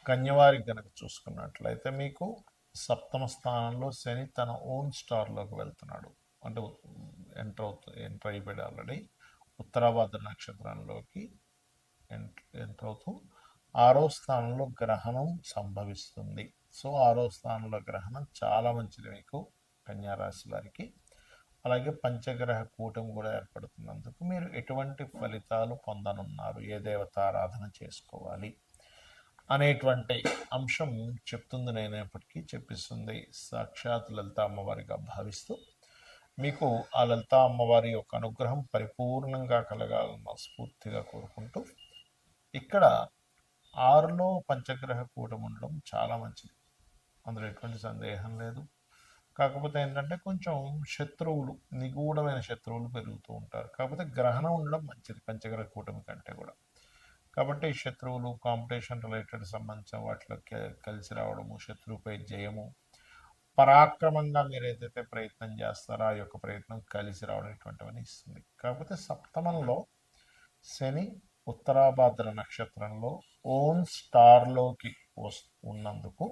కన్యవారికి కనుక చూసుకున్నట్లయితే మీకు సప్తమ స్థానంలో శని తన ఓన్ స్టార్లోకి వెళ్తున్నాడు. అంటే ఎంటర్ అయిపోయాడు ఆల్రెడీ. ఉత్తరాభాద్ర నక్షత్రంలోకి ఎంటర్ అవుతూ 6వ స్థానంలో గ్రహణం సంభవిస్తుంది. సో 6వ స్థానంలో గ్రహణం చాలా మంచిది మీకు కన్యారాశి వారికి. అలాగే పంచగ్రహ కూటమి కూడా ఏర్పడుతున్నందుకు మీరు ఎటువంటి ఫలితాలు పొందనున్నారు, ఏ దేవతారాధన చేసుకోవాలి అనేటువంటి అంశం చెప్తుంది. నేనేపటికీ చెప్పిస్తుంది సాక్షాత్ లలిత అమ్మవారిగా భావిస్తూ మీకు ఆ లలిత అమ్మవారి యొక్క అనుగ్రహం పరిపూర్ణంగా కలగాలని మనస్ఫూర్తిగా కోరుకుంటూ, ఇక్కడ 6లో పంచగ్రహ కూటమి ఉండడం చాలా మంచిది, అందులో ఎటువంటి సందేహం లేదు. కాకపోతే ఏంటంటే కొంచెం శత్రువులు, నిగూఢమైన శత్రువులు పెరుగుతూ ఉంటారు. కాకపోతే గ్రహణం ఉండడం మంచిది పంచగ్రహ కూటమి కంటే కూడా. కాబట్టి శత్రువులు, కాంపిటీషన్ రిలేటెడ్ సంబంధించిన వాటిలో కలిసి రావడము, శత్రువుపై జయము, పరాక్రమంగా మీరు ఏదైతే ప్రయత్నం చేస్తారో ఆ యొక్క ప్రయత్నం కలిసి రావడం ఇటువంటివన్నీ ఇస్తుంది. కాకపోతే సప్తమంలో శని ఉత్తరాభాద్ర నక్షత్రంలో ఓన్ స్టార్లోకి ఉన్నందుకు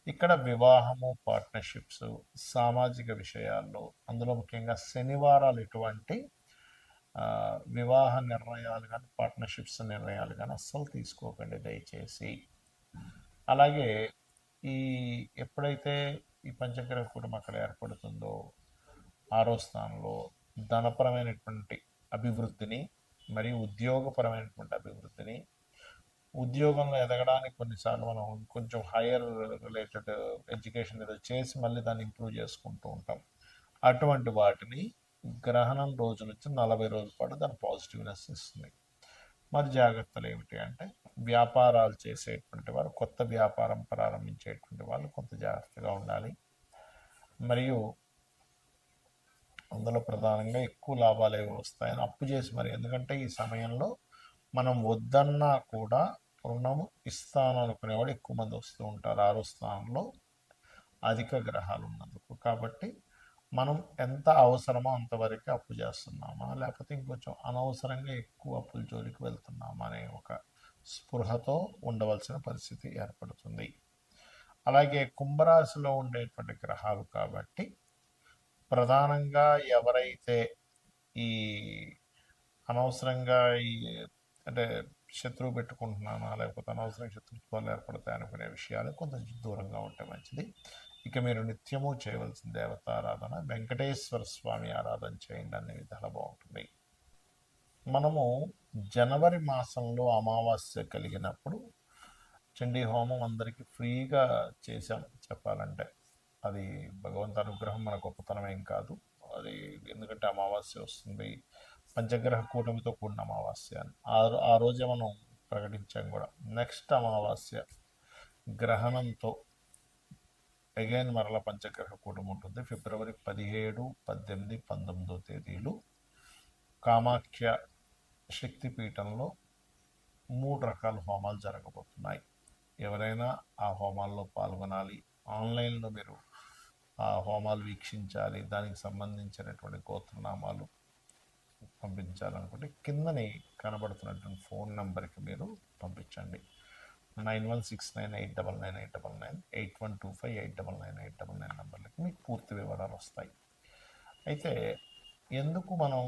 ఇక్కడ వివాహము, పార్ట్నర్షిప్స్, సామాజిక విషయాల్లో, అందులో ముఖ్యంగా శనివారాలు ఎటువంటి వివాహ నిర్ణయాలు కానీ పార్ట్నర్షిప్స్ నిర్ణయాలు కానీ అస్సలు తీసుకోకండి దయచేసి. అలాగే ఈ ఎప్పుడైతే ఈ పంచగ్రహ కూటమి అక్కడ ఏర్పడుతుందో 6వ స్థానంలో ధనపరమైనటువంటి అభివృద్ధిని మరియు ఉద్యోగపరమైనటువంటి అభివృద్ధిని, ఉద్యోగంలో ఎదగడానికి కొన్నిసార్లు మనం కొంచెం హైయర్ రిలేటెడ్ ఎడ్యుకేషన్ ఏదో చేసి మళ్ళీ దాన్ని ఇంప్రూవ్ చేసుకుంటూ ఉంటాం. అటువంటి వాటిని గ్రహణం రోజు నుంచి 40 రోజుల పాటు దాని పాజిటివ్నెస్ ఇస్తుంది. మరి జాగ్రత్తలు ఏమిటి అంటే, వ్యాపారాలు చేసేటువంటి వారు, కొత్త వ్యాపారం ప్రారంభించేటువంటి వాళ్ళు కొంత జాగ్రత్తగా ఉండాలి. మరియు అందులో ప్రధానంగా ఎక్కువ లాభాలు ఏవి వస్తాయని అప్పు చేసి మరి, ఎందుకంటే ఈ సమయంలో మనం వద్దన్నా కూడా రుణము ఇస్తాను అనుకునేవాడు ఎక్కువ మంది వస్తూ ఉంటారు 6వ స్థానంలో అధిక గ్రహాలు ఉన్నందుకు. కాబట్టి మనం ఎంత అవసరమో అంతవరకు అప్పు చేస్తున్నామా, లేకపోతే ఇంకొంచెం అనవసరంగా ఎక్కువ అప్పుల జోలికి వెళ్తున్నామా అనే ఒక స్పృహతో ఉండవలసిన పరిస్థితి ఏర్పడుతుంది. అలాగే కుంభరాశిలో ఉండేటువంటి గ్రహాలు కాబట్టి ప్రధానంగా ఎవరైతే ఈ అనవసరంగా ఈ అంటే శత్రువు పెట్టుకుంటున్నానా, లేకపోతే అనవసరంగా శత్రుత్వాలు ఏర్పడతాయి అనుకునే విషయాలు కొంచెం దూరంగా ఉంటే మంచిది. ఇక మీరు నిత్యము చేయవలసిన దేవతారాధన వెంకటేశ్వర స్వామి ఆరాధన చేయండి, అనే విధాలు బాగుంటుంది. మనము జనవరి మాసంలో అమావాస్య కలిగినప్పుడు చండీ హోమం అందరికీ ఫ్రీగా చేసాం చెప్పాలంటే. అది భగవంతు అనుగ్రహం, మన గొప్పతనం ఏం కాదు అది. ఎందుకంటే అమావాస్య వస్తుంది, పంచగ్రహ కూటమితో కూడిన అమావాస్య అని ఆ రోజే మనం ప్రకటించాం కూడా. నెక్స్ట్ అమావాస్య గ్రహణంతో అగైన్ మరల పంచగ్రహ కూటమి ఉంటుంది. ఫిబ్రవరి 17, 18, 19 తేదీలు కామాఖ్య శక్తిపీఠంలో 3 రకాల హోమాలు జరగబోతున్నాయి. ఎవరైనా ఆ హోమాల్లో పాల్గొనాలి, ఆన్లైన్లో మీరు ఆ హోమాలు వీక్షించాలి, దానికి సంబంధించినటువంటి గోత్రనామాలు పంపించాలనుకుంటే కిందని కనబడుతున్నటువంటి ఫోన్ నెంబర్కి మీరు పంపించండి. 9169899899 8125899899 నెంబర్లకి మీకు పూర్తి వివరాలు వస్తాయి. అయితే ఎందుకు మనం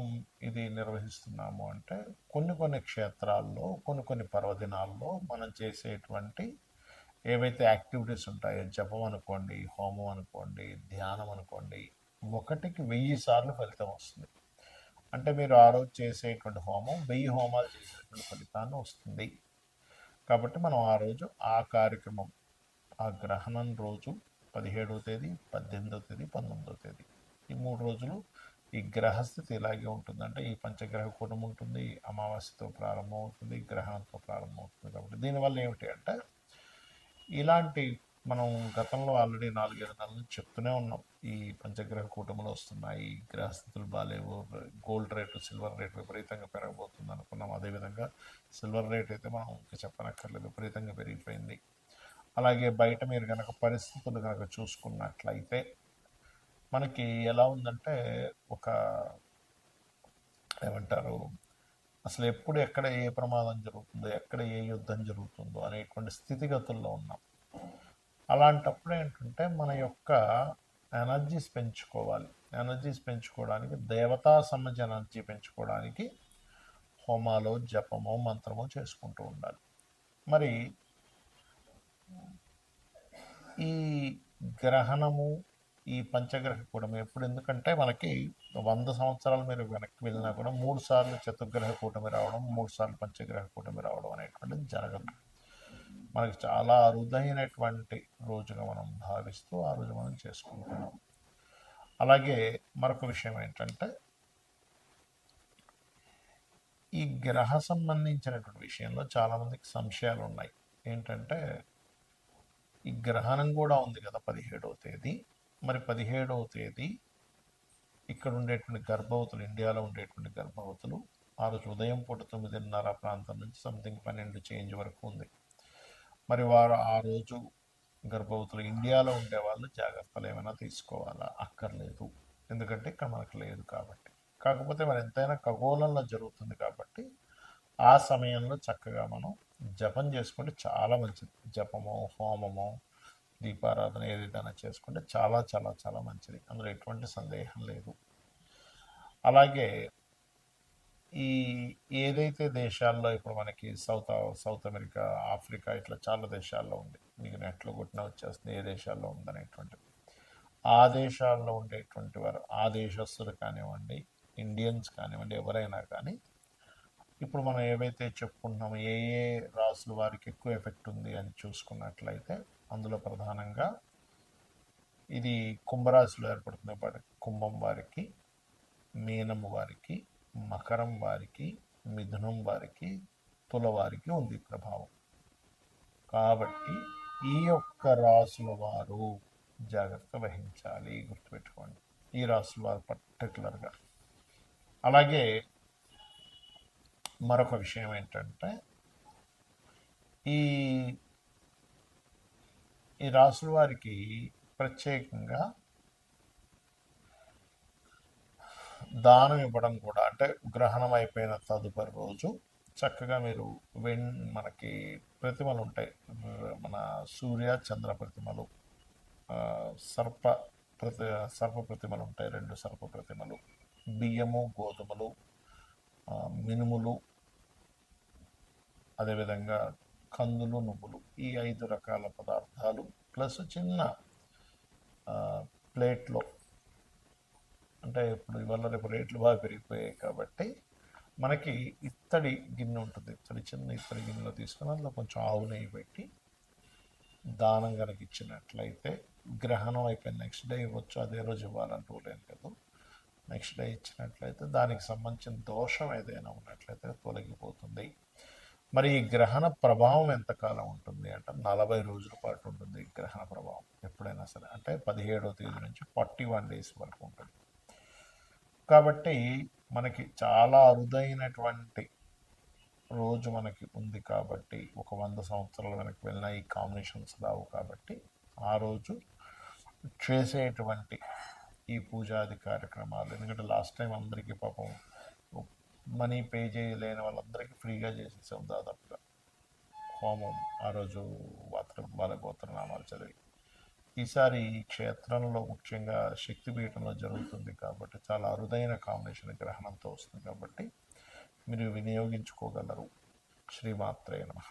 ఇది నిర్వహిస్తున్నాము అంటే, కొన్ని క్షేత్రాల్లో కొన్ని పర్వదినాల్లో మనం చేసేటువంటి ఏవైతే యాక్టివిటీస్ ఉంటాయో, జపం అనుకోండి, హోమం అనుకోండి, ధ్యానం అనుకోండి, 1కి 1000 సార్లు ఫలితం వస్తుంది. అంటే మీరు ఆ రోజు చేసేటువంటి హోమం 1000 హోమాలు చేసేటువంటి ఫలితాన్ని వస్తుంది. కాబట్టి మనం ఆ రోజు ఆ కార్యక్రమం, ఆ గ్రహణం రోజు 17వ తేదీ, 18వ తేదీ, 19వ తేదీ ఈ 3 రోజులు ఈ గ్రహస్థితి ఇలాగే ఉంటుంది. అంటే ఈ పంచగ్రహ కూటమి ఉంటుంది, అమావాస్యతో ప్రారంభమవుతుంది, గ్రహణంతో ప్రారంభమవుతుంది. కాబట్టి దీనివల్ల ఏమిటి అంటే, ఇలాంటి మనం గతంలో ఆల్రెడీ 4-7 నెలల నుంచి చెప్తూనే ఉన్నాం, ఈ పంచగ్రహ కూటములు వస్తున్నాయి, గ్రహస్థితులు బాగాలేవు, గోల్డ్ రేటు, సిల్వర్ రేటు విపరీతంగా పెరగబోతుంది అనుకున్నాం. అదేవిధంగా సిల్వర్ రేట్ అయితే మనం ఇంకా చెప్పనక్కర్లేదు, విపరీతంగా పెరిగిపోయింది. అలాగే బయట మీరు కనుక పరిస్థితులు కనుక చూసుకున్నట్లయితే మనకి ఎలా ఉందంటే, ఒక ఏమంటారు అసలు ఎప్పుడు ఎక్కడ ఏ ప్రమాదం జరుగుతుందో, ఎక్కడ ఏ యుద్ధం జరుగుతుందో అనేటువంటి స్థితిగతుల్లో ఉన్నాం. అలాంటప్పుడు ఏంటంటే మన యొక్క ఎనర్జీస్ పెంచుకోవాలి. ఎనర్జీస్ పెంచుకోవడానికి, దేవతా సంబంధించిన ఎనర్జీ పెంచుకోవడానికి హోమాలో, జపమో, మంత్రమో చేసుకుంటూ ఉండాలి. మరి ఈ గ్రహణము, ఈ పంచగ్రహ కూటమి ఎప్పుడు, ఎందుకంటే మనకి 100 సంవత్సరాలు మీరు వెనక్కి వెళ్ళినా కూడా 3 సార్లు చతుర్గ్రహ కూటమి రావడం, 3 సార్లు పంచగ్రహ కూటమి రావడం అనేటువంటిది జరగదు. మనకి చాలా అరుదైనటువంటి రోజుగా మనం భావిస్తూ ఆ రోజు మనం చేసుకుంటున్నాం. అలాగే మరొక విషయం ఏంటంటే, ఈ గ్రహ సంబంధించినటువంటి విషయంలో చాలామందికి సంశయాలు ఉన్నాయి. ఏంటంటే, ఈ గ్రహణం కూడా ఉంది కదా 17వ తేదీ. మరి 17వ తేదీ ఇక్కడ ఉండేటువంటి గర్భవతులు, ఇండియాలో ఉండేటువంటి గర్భవతులు ఆ రోజు ఉదయం పూట 9:30 ప్రాంతం నుంచి సంథింగ్ 12 చేంజ్ వరకు ఉంది. మరి వారు ఆ రోజు గర్భవతులు ఇండియాలో ఉండే వాళ్ళు జాగ్రత్తలు ఏమైనా తీసుకోవాలా? అక్కర్లేదు, ఎందుకంటే ఇక్కడ మనకు లేదు కాబట్టి. కాకపోతే మరి ఎంతైనా ఖగోళంలో జరుగుతుంది కాబట్టి ఆ సమయంలో చక్కగా మనం జపం చేసుకుంటే చాలా మంచిది. జపమో, హోమమో, దీపారాధన ఏదైనా చేసుకుంటే చాలా చాలా చాలా మంచిది, అందులో ఎటువంటి సందేహం లేదు. అలాగే ఈ ఏదైతే దేశాల్లో ఇప్పుడు మనకి సౌత్ అమెరికా, ఆఫ్రికా, ఇట్లా చాలా దేశాల్లో ఉంది, మీకు నెట్లో కొట్టిన వచ్చేస్తుంది ఏ దేశాల్లో ఉందనేటువంటిది. ఆ దేశాల్లో ఉండేటువంటి వారు, ఆ దేశస్తులు కానివ్వండి, ఇండియన్స్ కానివ్వండి, ఎవరైనా కానీ ఇప్పుడు మనం ఏవైతే చెప్పుకుంటున్నామో ఏ ఏ రాసుల వారికి ఎక్కువ ఎఫెక్ట్ ఉంది అని చూసుకున్నట్లయితే, అందులో ప్రధానంగా ఇది కుంభరాశిలో ఏర్పడుతుంది. కుంభం వారికి, మీనం వారికి, మకరం వారికి, మిథునం వారికి, తుల వారికి ఉంది ప్రభావం. కాబట్టి ఈ యొక్క రాసుల వారు జాగ్రత్త వహించాలి, గుర్తుపెట్టుకోండి, ఈ రాసుల వారు పర్టికులర్గా. అలాగే మరొక విషయం ఏంటంటే, ఈ ఈ రాసుల వారికి ప్రత్యేకంగా దానం ఇవ్వడం కూడా, అంటే గ్రహణం అయిపోయిన తదుపరి రోజు చక్కగా మీరు మనకి ప్రతిమలు ఉంటాయి, మన సూర్య చంద్ర ప్రతిమలు, సర్ప సర్ప ప్రతిమలు ఉంటాయి, 2 సర్ప ప్రతిమలు, బియ్యము, గోధుమలు, మినుములు, అదేవిధంగా కందులు, నువ్వులు, ఈ 5 రకాల పదార్థాలు ప్లస్ చిన్న ప్లేట్లో, అంటే ఇప్పుడు ఇవాళ రేపు రేట్లు బాగా పెరిగిపోయాయి కాబట్టి మనకి ఇత్తడి గిన్నె ఉంటుంది, చిన్న ఇత్తడి గిన్నెలో తీసుకుని అందులో కొంచెం ఆవు నెయ్యి పెట్టి దానం కనుక ఇచ్చినట్లయితే, గ్రహణం అయిపోయిన నెక్స్ట్ డే ఇవ్వచ్చు, అదే రోజు ఇవ్వాలంటూ లేదు కదా, నెక్స్ట్ డే ఇచ్చినట్లయితే దానికి సంబంధించిన దోషం ఏదైనా ఉన్నట్లయితే తొలగిపోతుంది. మరి ఈ గ్రహణ ప్రభావం ఎంతకాలం ఉంటుంది అంటే 40 రోజుల పాటు ఉంటుంది ఈ గ్రహణ ప్రభావం ఎప్పుడైనా సరే, అంటే 17వ తేదీ నుంచి 41 డేస్ వరకు ఉంటుంది. కాబట్టి మనకి చాలా అరుదైనటువంటి రోజు మనకి ఉంది కాబట్టి, ఒక 100 సంవత్సరాల వెనక్కి వెళ్ళినా ఈ కాంబినేషన్స్ రావు కాబట్టి, ఆ రోజు చేసేటువంటి ఈ పూజాది కార్యక్రమాలు, ఎందుకంటే లాస్ట్ టైం అందరికీ పాపం మనీ పే చేయలేని వాళ్ళందరికీ ఫ్రీగా చేసేసాం దాదాపుగా హోమం ఆ రోజు వాళ్ళ గోత్రనామాలు చదివి. ఈసారి ఈ క్షేత్రంలో ముఖ్యంగా శక్తిపీఠంలో జరుగుతుంది కాబట్టి చాలా అరుదైన కాంబినేషన్ గ్రహణంతో వస్తుంది కాబట్టి మీరు వినియోగించుకోగలరు. శ్రీమాత్రే నమః.